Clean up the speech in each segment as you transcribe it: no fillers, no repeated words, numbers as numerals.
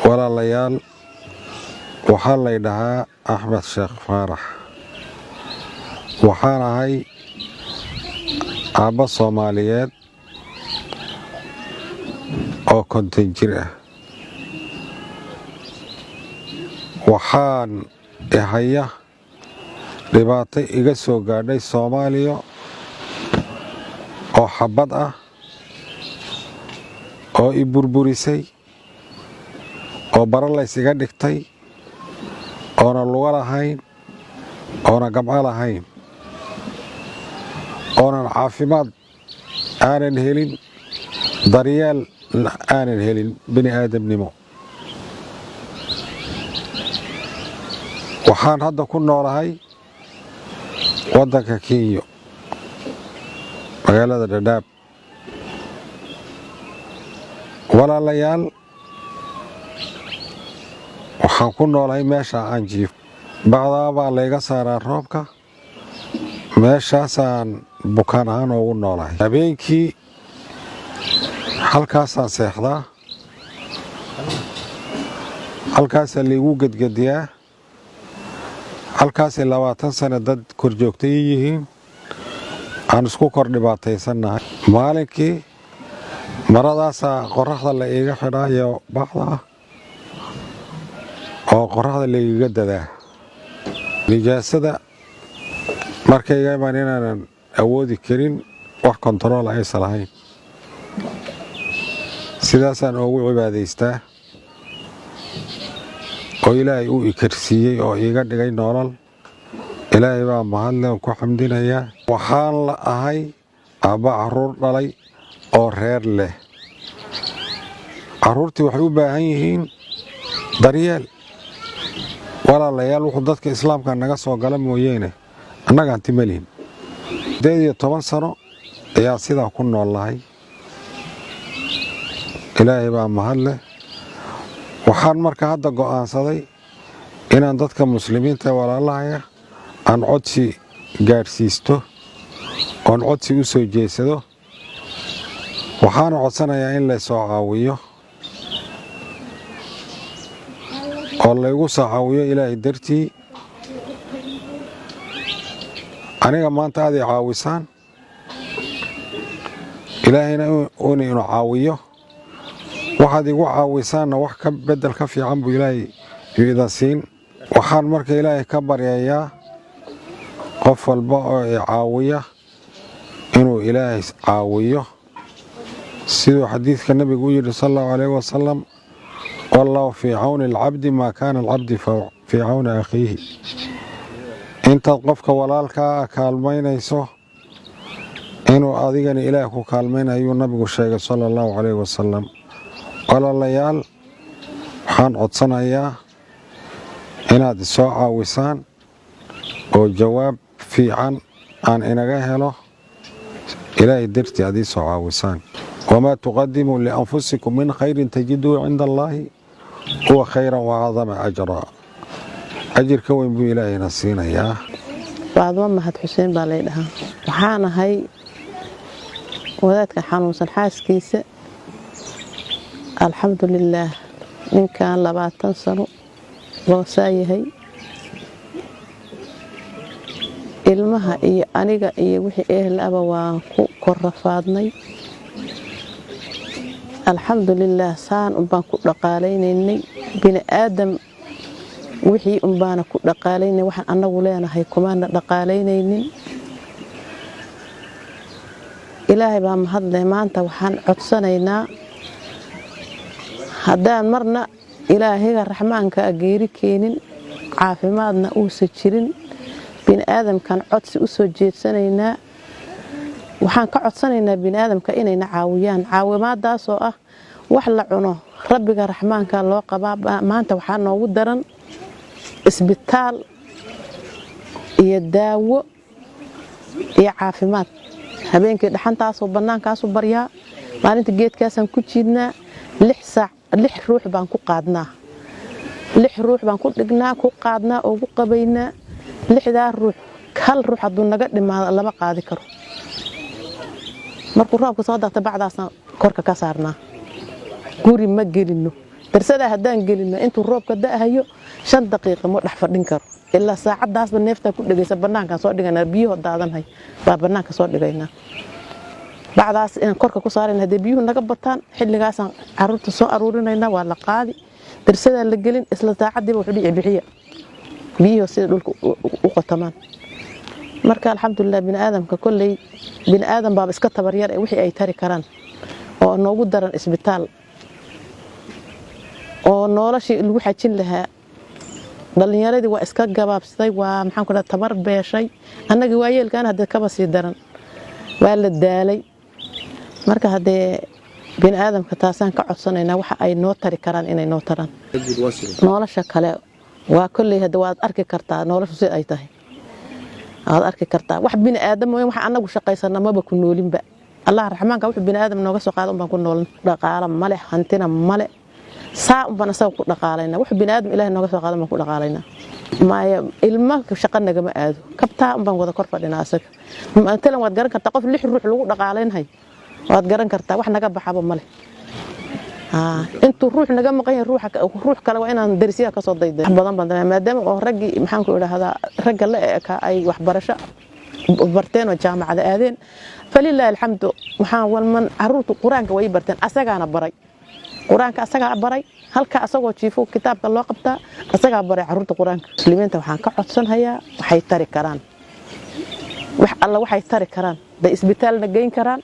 walaalayaal waxaa la yidhahaa Axmed Sheekh Faarax. waxaan ahay aabba Soomaaliyeed oo 50 jir ah. waxaan haya dhibaato iga soo gaadhay Soomaaliya oo xabad ah oo i burburisay oo baralays iga dhigtay oona luga lahayn oona gamco lahayn oonan caafimaad aanan helin daryeel aanan helin bini aadamnimo. waxaan hadda ku noolahay waddanka Kenya magaalada Dadaab. walaalayaal waxaan ku noolahay meesha aan jiifo. bacdaa baa layga saaraa roobka, meeshaasaan bukaan ahaan ugu noolahay. habeenkii halkaasaan seexdaa, halkaasaa laygu gedgediyaa, halkaasay 20 sano dad korjoogtay yihiin, aan isku kor dhibaataysannahay. maalinkii maradaasaa qorraxda la iiga xidhaa iyo bacdaa oo qorraxda laygaga dadaa. nijaasada markayga imaan inaanan awoodi karin wax kontarool aysan lahayn. sidaasaan ugu cibaadaystaa oo ilaahay uu ikarsiiyey oo iiga dhigay nolol. ilaahay baa mahadle ku xamdinayaa. waxaan la ahay aabba carruur dhalay oo reer leh. carruurtii waxay u baahan yihiin daryeel. walaalayaal wuxuu dadka islaamka naga soo gala mooyeene annagaan timalihin. 18 sano ayaa sidaa ku noolahay. ilaahay baa mahadle. waxaan marka hadda go'aansaday inaan dadka muslimiinta walaalahaya aan codsi gaadhsiisto oon codsi u soo jeesado. waxaana codsanayaa in laysoo caawiyo oo laygu soo caawiyo ilaahay dartii. aniga maanta aad i caawisaan, ilaahayna uuna inu caawiyo. waxaad igu caawisaanna wax ka bedel ka fiican buu ilaahay idan siin. waxaan marka ilaahay ka baryayaa qof walba oo i caawiya inuu ilaahay caawiyo, siduu xadiidka nabigu u yidhi sallallahu alayhi wasallam: والله في عون العبد ما كان العبد في عون أخيه. انت قفك ولالك كالمينيسو إنو أذيغني إلهك كالمين أيو النبي الشيخ صلى الله عليه وسلم. قال الليال حان عدسان أياه إنا دي سوعة وسان وجواب في عن إنغاه له إلهي درتي هذه سوعة وسان. وما تقدموا لأنفسكم من خير تجدوا عند الله هو خيرا وعظم أجرا. أجر كوين بو إلهي نسينا يا بعض محمد حسين باليدها. وحانا هاي وذاتك حانوس الحاس كيسة الحمد لله من كان 20 سنة وساي هاي ilmaha iyo aniga iyo wixii ehl aba waan ku korrafaadnay. alxamdulillaah saan baan ku dhaqaalaynay bini aadam wixii baana ku dhaqaalaynay. waxaan anagu leenahay kumaana dhaqaalaynaynin. ilaahay baa mahadleh. maanta waxaan codsanaynaa haddaan marna ilaahayga raxmaanka geeri keenin, caafimaadna uusan jirin, bini aadamkan codsi u soo jeedsanaynaa. waxaan ka codsanaynaa bini aadamka inayna caawiyaan. caawimaadaasoo ah wax la cuno rabbiga raxmaanka loo qabaa. maanta waxaa noogu daran isbitaal iyo daawo iyo caafimaad. habeenkii dhaxantaasoo bannaankaasuu baryaa, maalinta geedkaasaan ku jiidnaa. 6 saac 6 ruux baan ku qaadnaa, 6 ruux baan ku dhignaa, ku qaadnaa oo ku qabaynaa. 6daa ruux hal ruux hadduu naga dhimaado lama qaadi karo. markuu roobka soo daqta bacdaasna korka ka saarnaa. guri ma gelino, darsada haddaan gelino intuu roobka da'ahayo 5 daqiiqo ma dhex fadhin karo ilaa saacadaasba neefta ku dhageysa banaanka soo dhiganaa biyo daadanay baa banaanka soo dhigaynaa bacdaas in korka ku saareen hadii biyuhu naga bataan xilligaas aan caruurta soo aruurinayna waa la qaadi darsada la gelin isla saacadiiba wuxuu dhici bixiya biyo sida dhulka u qotamaan marka alxamdulillah bin aadamka kulay bin aadam baa iska tabar yar wixii ay tari karaan oo noogu daran isbitaal oo noloshii lagu xajin lahaa dhalinyaradii waa iska gabaabsaday waa maxaan ku dhahay tabar beeshay annaga waayeelkaan hadda kaba sii daran waa la daalay marka hadee bin aadamka taasaan ka codsanayna waxa ay noo tari karaan inay noo taraan nolosha kale waa kulay hadda waad arki kartaa noloshu si ay tahay aad arki kartaa wax bin aadam wax anagu shaqaysana maba ku noolinba Allah raxmaanka wuxuu bin aadam nooga soo qaado baan ku nool dhaqaale male hantina male saa bana saw ku dhaqaalayna wuxuu bin aadam ilaahay nooga soo qaado baan ku dhaqaalayna maaya ilma shaqo naga ma aado kabtaa baan wada kor fadhina asaga inta waad garan kartaa qof 6 ruux lagu dhaqaalaynahay waad garan kartaa wax naga baxaba male intuu ruux naga maqan ruux kale waa inaan darsiga ka soo dayday badan maadaama oo raggi maxaan ku idhaahdaa ragga la eeka ay wax barasho barteen oo jaamacada aadeen falillahi alhamdu waxaan walman caruurtu quraanka way barteen asagaana baray quraanka asagaa baray halka asagoo jiifo kitaabka loo qabtaa asagaa baray caruurta quraanka muslimiinta waxaan ka codsanayaa waxay tari karaan wax alla waxay tari karaan day isbitaalna geyn karaan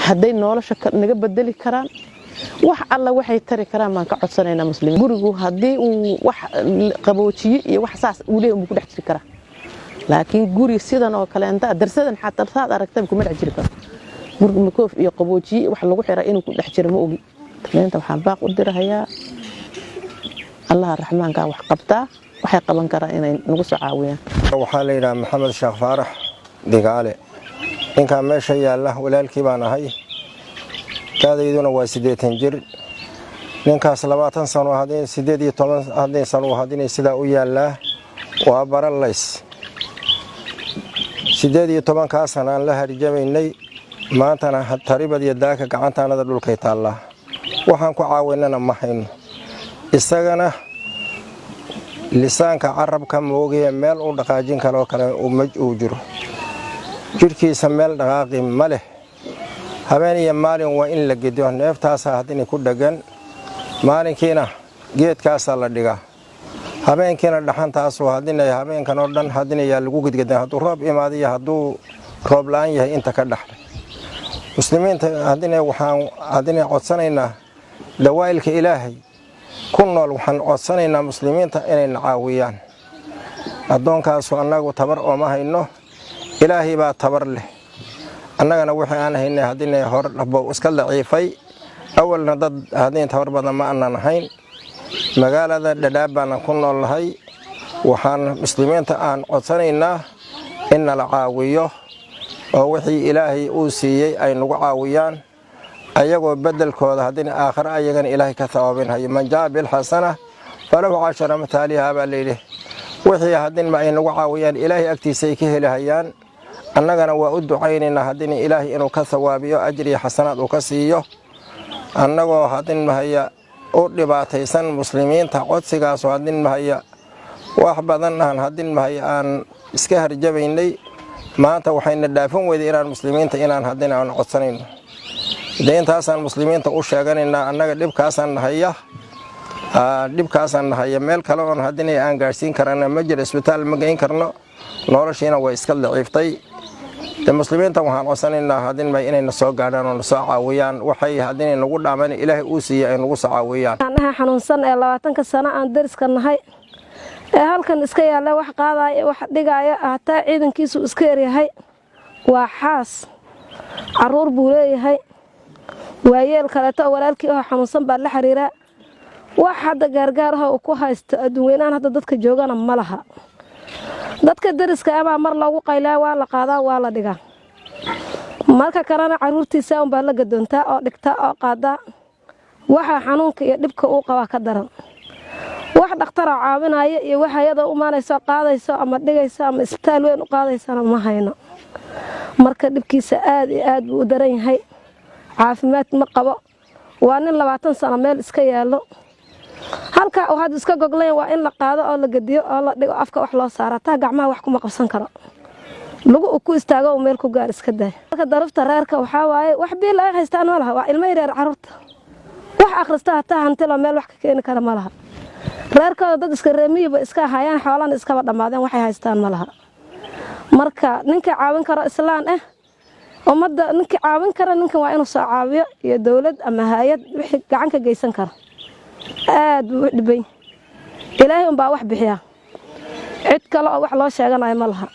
haday nolosha naga bedeli karaan wax alla waxay tari karaan baan ka codsanaynaa muslimiin gurigu hadii uu wax qaboojiye iyo wax saas uu leeyahay ku dhex jiri karaa laakiin guri sidan oo kale inta darsadan xataa saad aragtay kuma dhex jiri karo guriga makoof iyo qaboojiye wax lagu xiraa inuu ku dhex jiro ma ogi inta waxaan baaq u dirahayaa Allah raxmaanka wax qabtaa waxay qaban karaan inay nagu soo caawiyaan waxaa la yiraahdaa Maxamed Sheekh Faarax Digaale inka meesha yaala walaalkii baan ahay kaadayduna waa 80 jir ninkaas 20 sano hadii 18 hadii sano hadii sida u yaala waa baralays 18 ka sano aan la harjameynay maantana taribad iyo daaka gacantaanada dhulkay taala waxaan ku caawinana ma hayno isagana lisaanka carabka moogiye meel uu dhaqaajin karo kale uu jiro jirkiisa meel dhaqaaqi ma leh habeen iyo maalin waa in la gido neeftaas hadii ku dhagan maalinkiina geedkaas la dhigaa habeenkiina dhaxantaas oo hadii habeenkan oo dhan hadii yaa lagu gidgaday haduu roob imaadiyo haduu roob laan yahay inta ka dhaxlay muslimiinta hadii waxaan codsanaynaa dawaa'ilka ilaahay ku nool waxaan codsanaynaa muslimiinta inay caawiyaan adoonkaas anagu tabar oo ma hayno ilaahay baa tabar leh annagana wixii aan haynay hadii hor dhabo iska daciifay awalna dad hadii tabar badan ma aanan hayn magaalada Dhadhaab baan ku noolahay waxaan muslimiinta aan codsanaynaa in la caawiyo oo wixii ilaahay uu siiyay ay nagu caawiyaan ayagoo bedelkooda hadii aakhir ayagana ilaahay ka thawaabinayo man jaa bil hasana falahu 10 mithaliha baa leeyahay wixii hadii ma ay nagu caawiyaan ilaahay agtiisa ay ka helahayaan annagana waa u ducaynaynaa hadii ilaahay inuu ka thawaabiyo ajri xasanaad uu ka siiyo annagoo hadii ma haya oo dhibaataysan muslimiinta codsigaas hadii ma haya wax badan hadii ma haya aan iska harjabaynay maanta waxayna dhaafan weyday inaan muslimiinta inaan hadii aan codsanayno deentaasan muslimiinta u sheeganayna annaga dhibkaasan nahaya meel kale oo hadii aan gaarsiin karana ma jiro isbitaal ma geyn karno noloshiina way iska daciiftay muslimiinta waxaan codsanaynaa hadii ma inay soo gaadhaan oo soo caawiyaan waxay hadii nagu dhaaman ilaahay uu siiyay nagu soo caawiyaan anaha xanuunsan ee 20 sano aan dariska nahay ee halkan iska yaala wax qaadaya wax dhigaya hataa ciidankiisu iska yaryahay waa xaas caruur buu leeyahay waayeel kale ta walaalkii oo xanuunsan baa la xiriira wax hadda gaargaar ah oo ku haysto adduunweynahan hadda dadka joogana ma laha dadka dariska ama mar lagu qaylaa waa la qaadaa waa la dhigaa marka kalena caruurtiisa un baa la gadoontaa oo dhigtaa oo qaadaa waxa xanuunka iyo dhibka uu qaba ka daran wax dhakhtar caawinaya iyo wax ayada u maanayso qaadayso ama dhigayso ama isbitaal weyn u qaadaysana ma hayno marka dhibkiisa aad iyo aad buu u daran yahay caafimaad ma qabo waa nin 20 sano meel iska yaalo halka oo had iska gogleen waa in la qaado oo la gadiyo oo la dhigo afka wax loo saaro taa gacmaha wax kuma qabsan karo lagu ku istaago meel ku gaar iska day marka darafta reerka waxa waaye wax bil ay haystaan ma laha waa ilmo yar carruurta wax akhrista hataa hantilo meel wax ka keeni kara ma laha reerkooda dad iska reemiyiba iska hayaan xoolan iska dhamaadeen waxay haystaan ma laha marka ninka caawin karo islaan umada ninka caawin kara ninka waa inuu soo caawiyo iyo dawlad ama hay'ad wixii gacan ka geysan karo aad u dhibay ilaahay baa wax bixiya cid kale oo wax loo sheeganayo ma laha